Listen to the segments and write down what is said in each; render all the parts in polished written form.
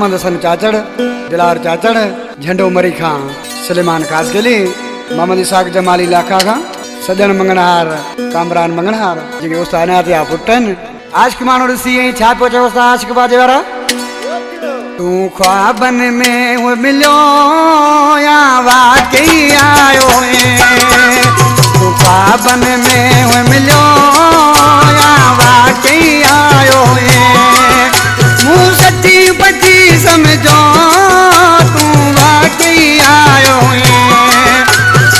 मोहम्मद हसन चाचड़, दिलार चाचड़, झंडो मरी खां, सलेमान कासगली, मोहम्मद इसाक जमाली लाखा खां, सजन मंगनहार, कामरान मंगनहार, जेके उस्ताद अनाथ या पुटन। आज के मानो ऋषि यही छा पहुंचे उस्ताद आशिक बाजे वाला। तू ख्वाबन में वो मिलो या वाकई आयो है। तू ख्वाबन में वो मिलो या वाकई आयो है। मुँह सच्ची पची समझो तू वाकई आयो है।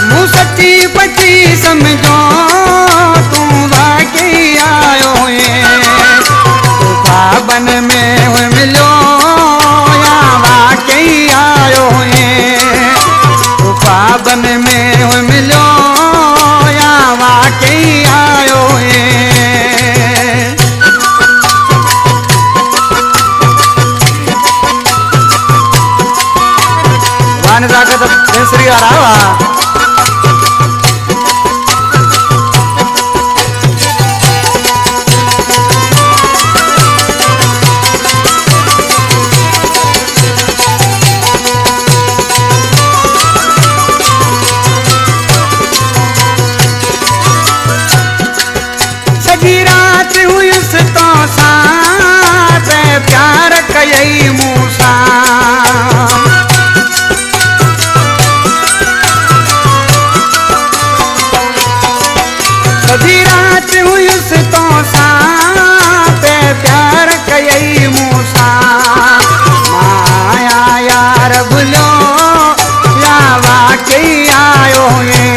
मुँह सच्ची पची समझो तू वाकई आयो है। तू ख्वाबन में वो मिलो या वाकई आयो है। तू ख्वाबन में वो मिलो या वाकई आयो है। श्री रावा सजी रात हुई तो साथ प्यार कई मूसा। सजी रात हुई तो साथ प्यार कई मूसा। माया यार भूलो या वाकई आयो है।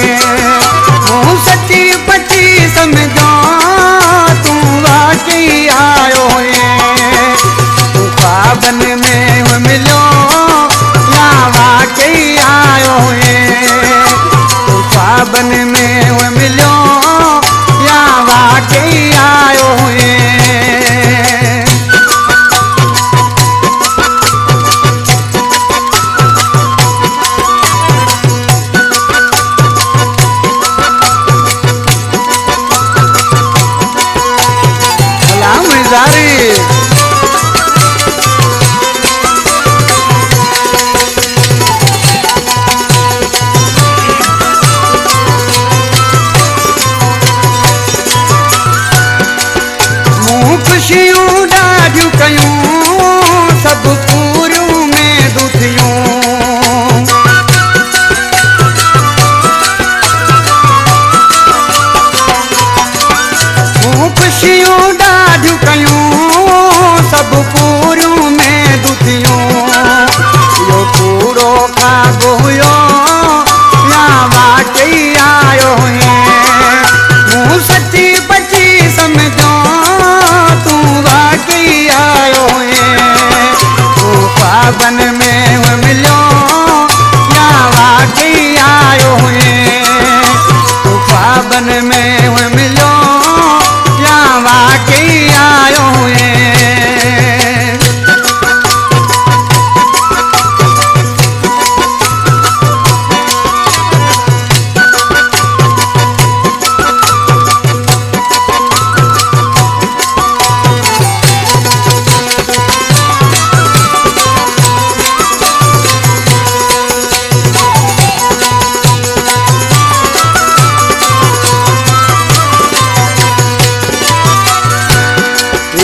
मुँह सच्ची पची समझो तू वाकई आयो है। तू ख्वाबन में वो मिलो या वाकई आयो है। तू ख्वाबन में वो मिलो या वाकई आयो है। खुशियों ॾाढियूं कयूं सभु पूरियूं में दुथियूं। खुशियूं ॾाढियूं कयूं सभु पूरियूं में दुथियूं। इहो पूरो ख्वाबु हुयो या वाकई आयो है। मुँह सच्ची पची समझो तू वाकई आयो है। तू ख्वाबन में वो मिलो या वाकई आयो है। तू ख्वाबन में वो मिलो या वाकई आयो है।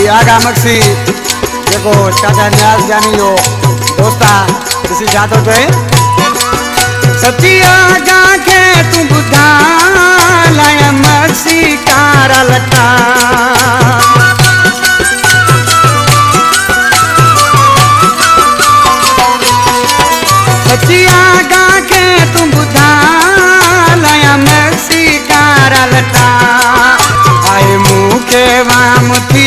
आगा मक्सी देखो चाचा न्याज जानी लो दोस्ता किसी जातो तो है। सच्ची आगा के तू बुधा लाया मक्सी कारा लटा। सच्ची आगा के तू बुधा लाया मक्सी कारा लटा। आए मुँह के वाम थी